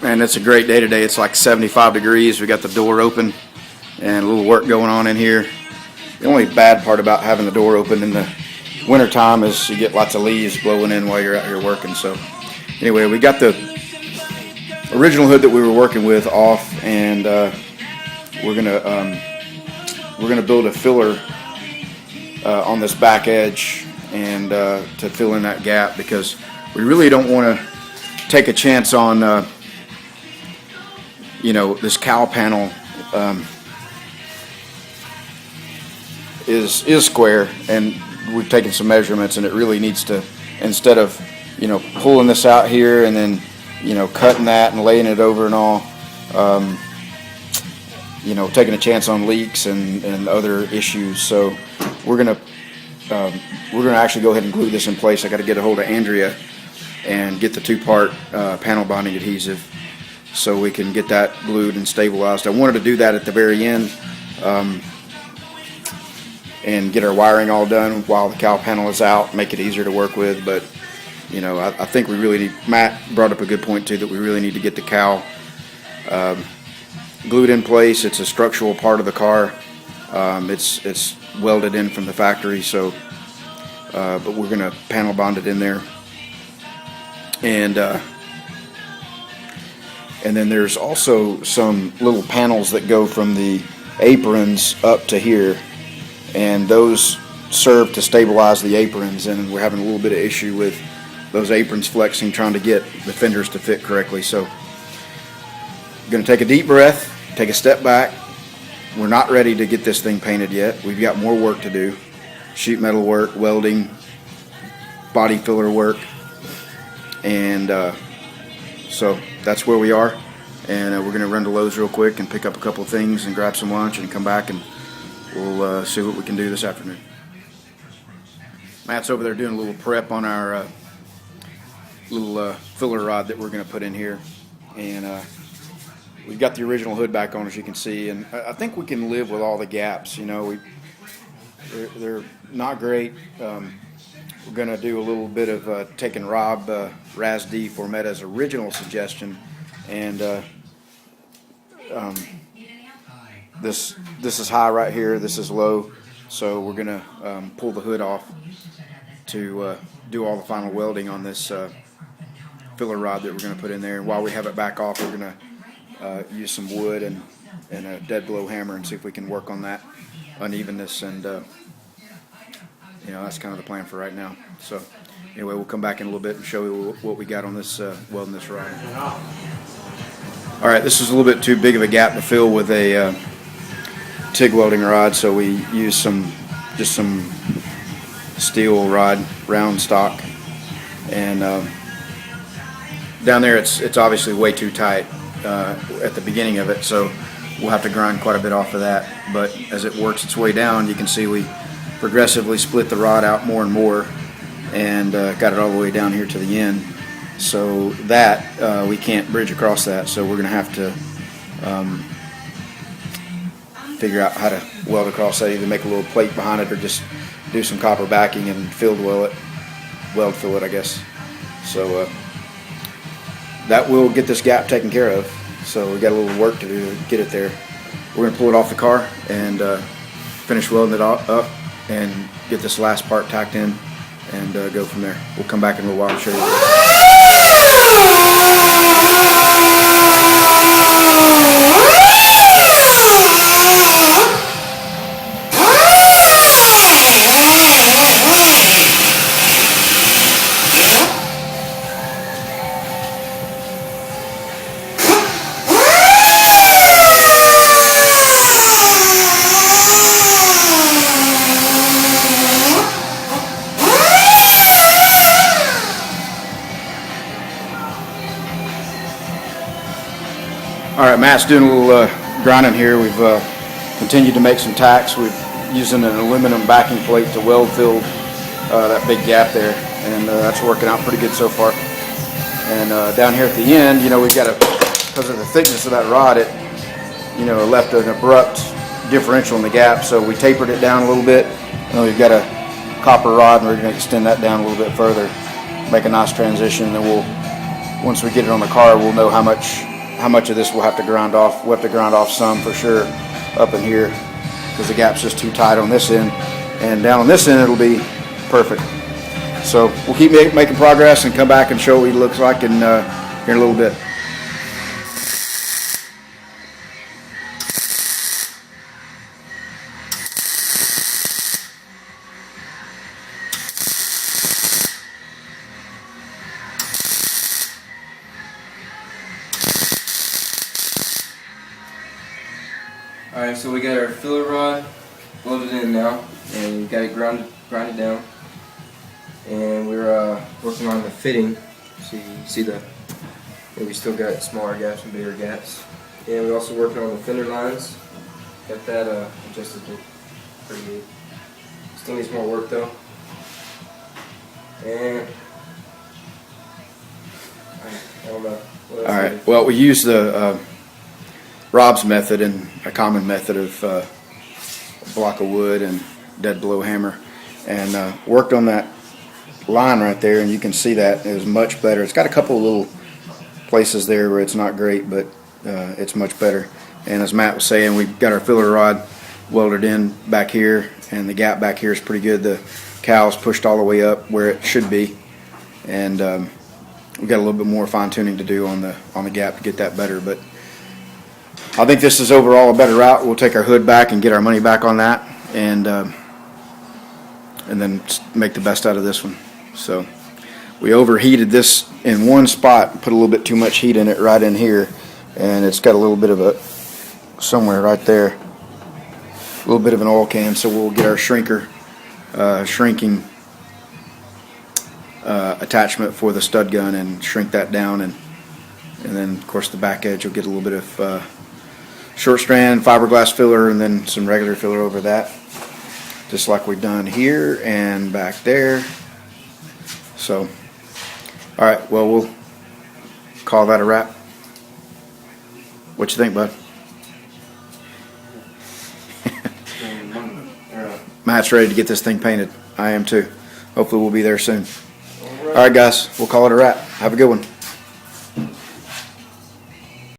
And it's a great day today. It's like 75 degrees. We got the door open and a little work going on in here. The only bad part about having the door open in the winter time is you get lots of leaves blowing in while you're out here working. So anyway, we got the original hood that we were working with off, and we're gonna build a filler on this back edge and to fill in that gap, because we really don't want to take a chance on this cowl panel is square, and we've taken some measurements, and it really needs to, instead of pulling this out here and then cutting that and laying it over and all, taking a chance on leaks and other issues. So we're gonna actually go ahead and glue this in place. I got to get a hold of Andrea and get the two-part panel bonding adhesive so we can get that glued and stabilized. I wanted to do that at the very end and get our wiring all done while the cowl panel is out, make it easier to work with. But I think we really need, Matt brought up a good point too, that we really need to get the cowl glued in place. It's a structural part of the car. It's welded in from the factory, so but we're gonna panel bond it in there. And then there's also some little panels that go from the aprons up to here, and those serve to stabilize the aprons, and we're having a little bit of issue with those aprons flexing, trying to get the fenders to fit correctly. So I'm going to take a deep breath, take a step back. We're not ready to get this thing painted yet. We've got more work to do: sheet metal work, welding, body filler work, and so that's where we are. And we're going to run to Lowe's real quick and pick up a couple of things and grab some lunch and come back, and we'll see what we can do this afternoon. Matt's over there doing a little prep on our little filler rod that we're going to put in here, and we've got the original hood back on, as you can see, and I think we can live with all the gaps. They're not great. We're going to do a little bit of taking Rob Razdi Formetta's original suggestion, and this is high right here, this is low, so we're going to pull the hood off to do all the final welding on this filler rod that we're going to put in there. And while we have it back off, we're going to use some wood and a dead blow hammer and see if we can work on that unevenness, and that's kind of the plan for right now. So anyway, we'll come back in a little bit and show you what we got on this welding this rod. All right, this is a little bit too big of a gap to fill with a TIG welding rod, so we use just some steel rod, round stock, and down there it's obviously way too tight at the beginning of it, so we'll have to grind quite a bit off of that. But as it works its way down, you can see we progressively split the rod out more and more, and got it all the way down here to the end, so that we can't bridge across that, so we're going to have to figure out how to weld across that, either make a little plate behind it or just do some copper backing and weld fill it, I guess. So that will get this gap taken care of. So we got a little work to do to get it there. We're going to pull it off the car and finish welding it up and get this last part tacked in and go from there. We'll come back in a little while and show you. All right, Matt's doing a little grinding here. We've continued to make some tacks. We're using an aluminum backing plate to weld fill that big gap there, and that's working out pretty good so far. And down here at the end, we've got because of the thickness of that rod, it left an abrupt differential in the gap, so we tapered it down a little bit. And we've got a copper rod, and we're going to extend that down a little bit further, make a nice transition, and then once we get it on the car, we'll know how much how much of this we'll have to grind off. We'll have to grind off some for sure up in here because the gap's just too tight on this end, and down on this end it'll be perfect. So we'll keep making progress and come back and show what he looks like in here in a little bit. Alright, so we got our filler rod loaded in now, and we got it grounded down, and we're working on the fitting. So you see we still got smaller gaps and bigger gaps, and we're also working on the fender lines. Got that adjusted pretty good. Still needs more work though. And I don't know. All right. Well, we use the Rob's method, and a common method of a block of wood and dead blow hammer, and worked on that line right there, and you can see that it was much better. It's got a couple of little places there where it's not great, but it's much better. And as Matt was saying, we've got our filler rod welded in back here, and the gap back here is pretty good. The cow's pushed all the way up where it should be, and we've got a little bit more fine tuning to do on the gap to get that better. But I think this is overall a better route. We'll take our hood back and get our money back on that, and then make the best out of this one. So we overheated this in one spot, put a little bit too much heat in it right in here, and it's got a little bit of a somewhere right there, a little bit of an oil can. So we'll get our shrinking attachment for the stud gun and shrink that down, and then of course the back edge will get a little bit of short strand fiberglass filler, and then some regular filler over that, just like we've done here and back there. So alright, well, we'll call that a wrap. What you think, bud? Matt's ready to get this thing painted. I am too. Hopefully we'll be there soon. Alright guys, we'll call it a wrap. Have a good one.